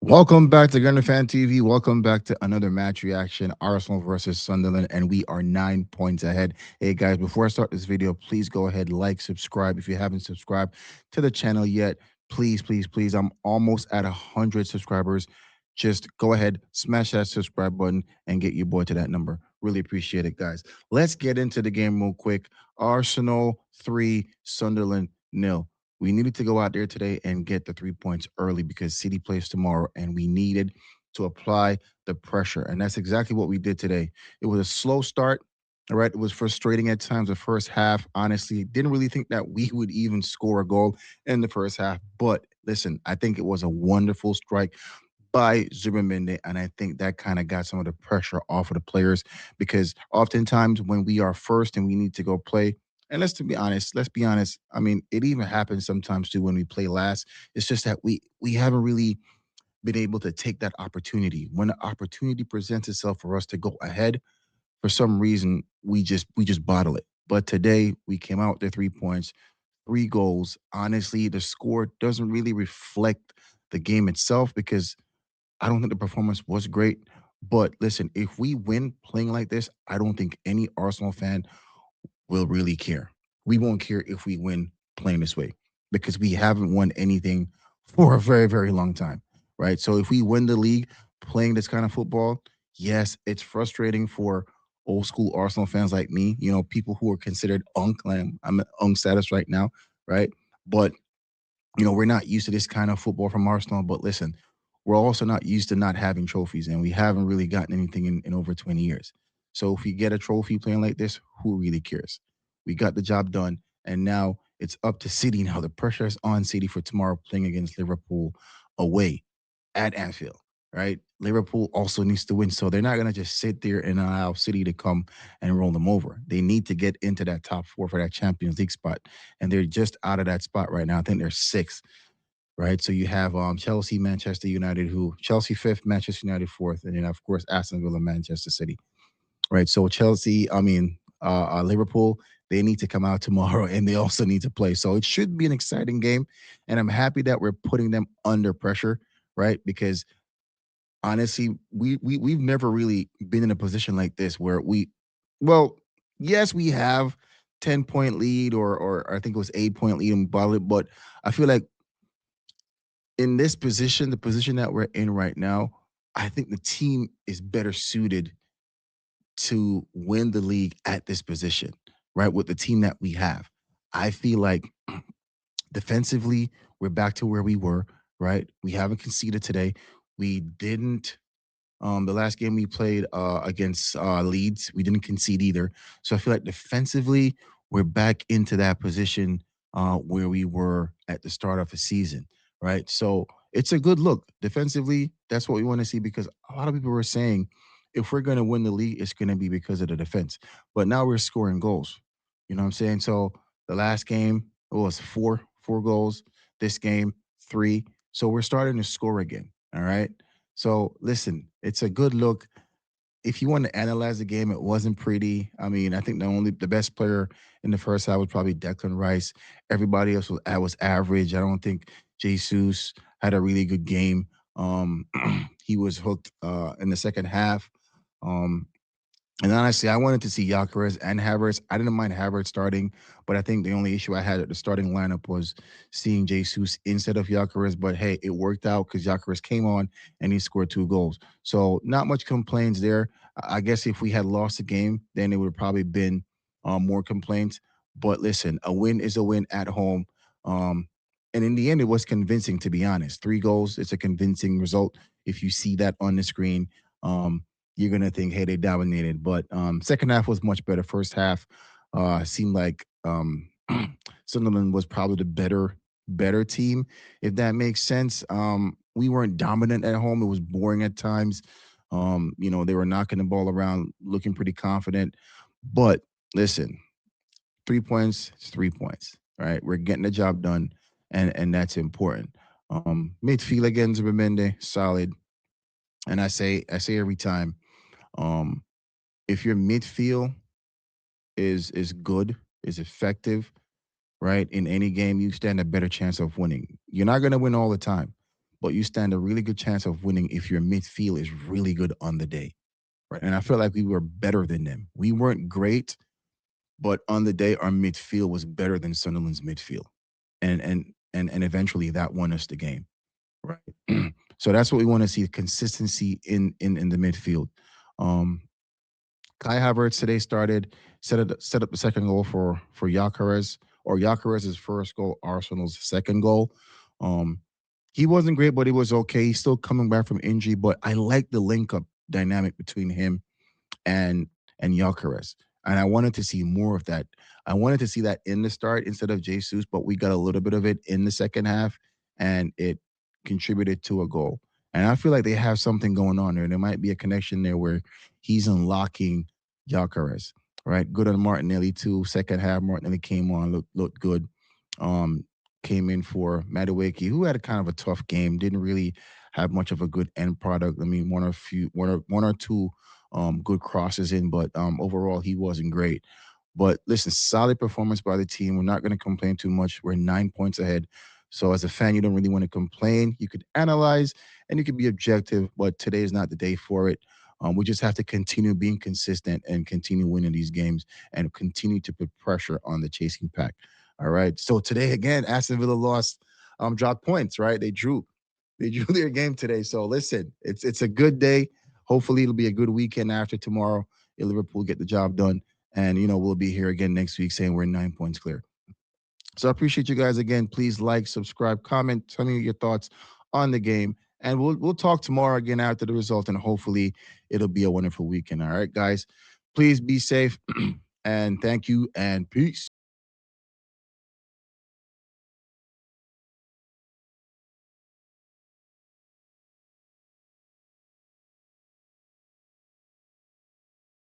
Welcome back to Gunner Fan TV. Welcome back to another match reaction, Arsenal versus Sunderland, and we are 9 points ahead. Hey guys, before I start this video, please go ahead, like, subscribe if you haven't subscribed to the channel yet. Please, please, please. I'm almost at 100 subscribers. Just go ahead, smash that subscribe button, and get your boy to that number. Really appreciate it, guys. Let's get into the game real quick. Arsenal 3, Sunderland nil. We needed to go out there today and get the 3 points early because City plays tomorrow, and we needed to apply the pressure. And that's exactly what we did today. It was a slow start. All right. It was frustrating at times the first half. Honestly, didn't really think that we would even score a goal in the first half. But listen, I think it was a wonderful strike by Zubimende, and I think that kind of got some of the pressure off of the players because oftentimes when we are first and we need to go play, and let's be honest. I mean, it even happens sometimes too when we play last. It's just that we haven't really been able to take that opportunity. When the opportunity presents itself for us to go ahead, for some reason we just bottle it. But today we came out with 3 points, 3 goals. Honestly, the score doesn't really reflect the game itself because I don't think the performance was great. But listen, if we win playing like this, I don't think any Arsenal fan will really care. We won't care if we win playing this way because we haven't won anything for a very, very long time, right? So if we win the league playing this kind of football, yes, it's frustrating for old school Arsenal fans like me, people who are considered unk. I'm at unk status right now, right? But we're not used to this kind of football from Arsenal. But listen, we're also not used to not having trophies, and we haven't really gotten anything in over 20 years. So if we get a trophy playing like this, who really cares? We got the job done, and now it's up to City. Now the pressure is on City for tomorrow playing against Liverpool away at Anfield, right? Liverpool also needs to win. So they're not going to just sit there and allow City to come and roll them over. They need to get into that top four for that Champions League spot. And they're just out of that spot right now. I think they're sixth, right? So you have Chelsea, Manchester United, who Chelsea fifth, Manchester United fourth, and then, of course, Aston Villa, Manchester City, right? So Liverpool, they need to come out tomorrow and they also need to play. So it should be an exciting game. And I'm happy that we're putting them under pressure, right? Because honestly, we've never really been in a position like this where well, yes, we have 10-point lead or I think it was 8 point lead in Ballot, but I feel like in this position, the position that we're in right now, I think the team is better suited to win the league at this position, right? With the team that we have. I feel like defensively, we're back to where we were, right? We haven't conceded today. We didn't the last game we played against Leeds, we didn't concede either. So I feel like defensively, we're back into that position where we were at the start of the season, right? So it's a good look. Defensively, that's what we want to see because a lot of people were saying if we're going to win the league, it's going to be because of the defense. But now we're scoring goals. You know what I'm saying? So the last game, it was four goals. This game, three. So we're starting to score again. All right. So listen, it's a good look. If you want to analyze the game, it wasn't pretty. I mean, I think the best player in the first half was probably Declan Rice. Everybody else was average. I don't think Jesus had a really good game. He was hooked in the second half. Um, and honestly, I wanted to see Gyökeres and Havertz. I didn't mind Havertz starting, but I think the only issue I had at the starting lineup was seeing Jesus instead of Gyökeres. But hey, it worked out because Gyökeres came on and he scored 2 goals. So not much complaints there. I guess if we had lost the game, then it would have probably been more complaints. But listen, a win is a win at home. Um, and in the end, it was convincing, to be honest. 3 goals, it's a convincing result. If you see that on the screen, you're gonna think, hey, they dominated. But second half was much better. First half seemed like Sunderland was probably the better team, if that makes sense. We weren't dominant at home. It was boring at times. They were knocking the ball around, looking pretty confident. But listen, 3 points, it's 3 points, right? We're getting the job done, and that's important. Midfield again, Zubimendi, solid. And I say every time, um, if your midfield is good, is effective, right? In any game, you stand a better chance of winning. You're not gonna win all the time, but you stand a really good chance of winning if your midfield is really good on the day. Right. And I feel like we were better than them. We weren't great, but on the day our midfield was better than Sunderland's midfield. And eventually that won us the game. Right. So that's what we want to see, consistency in the midfield. Um Kai Havertz today started, set up the second goal for Gyökeres, or Gyökeres' first goal, Arsenal's second goal. Um, he wasn't great, but he was okay. He's still coming back from injury, but I like the link up dynamic between him and Gyökeres. And I wanted to see more of that. I wanted to see that in the start instead of Jesus, but we got a little bit of it in the second half, and it contributed to a goal. And I feel like they have something going on there. There might be a connection there where he's unlocking Gyökeres, right? Good on Martinelli too. Second half, Martinelli came on, looked good. Um, Came in for Madueke, who had a kind of a tough game. Didn't really have much of a good end product. I mean, one or two good crosses in, but overall he wasn't great. But listen, solid performance by the team. We're not going to complain too much. We're 9 points ahead. So as a fan, you don't really want to complain. You could analyze and you could be objective, but today is not the day for it. We just have to continue being consistent and continue winning these games and continue to put pressure on the chasing pack. All right. So today again, Aston Villa lost, dropped points. Right? They drew their game today. So listen, it's a good day. Hopefully, it'll be a good weekend after tomorrow. Liverpool get the job done, and we'll be here again next week saying we're 9 points clear. So I appreciate you guys again. Please like, subscribe, comment, tell me your thoughts on the game, and we'll talk tomorrow again after the result, and hopefully it'll be a wonderful weekend. All right, guys, please be safe, and thank you, and peace.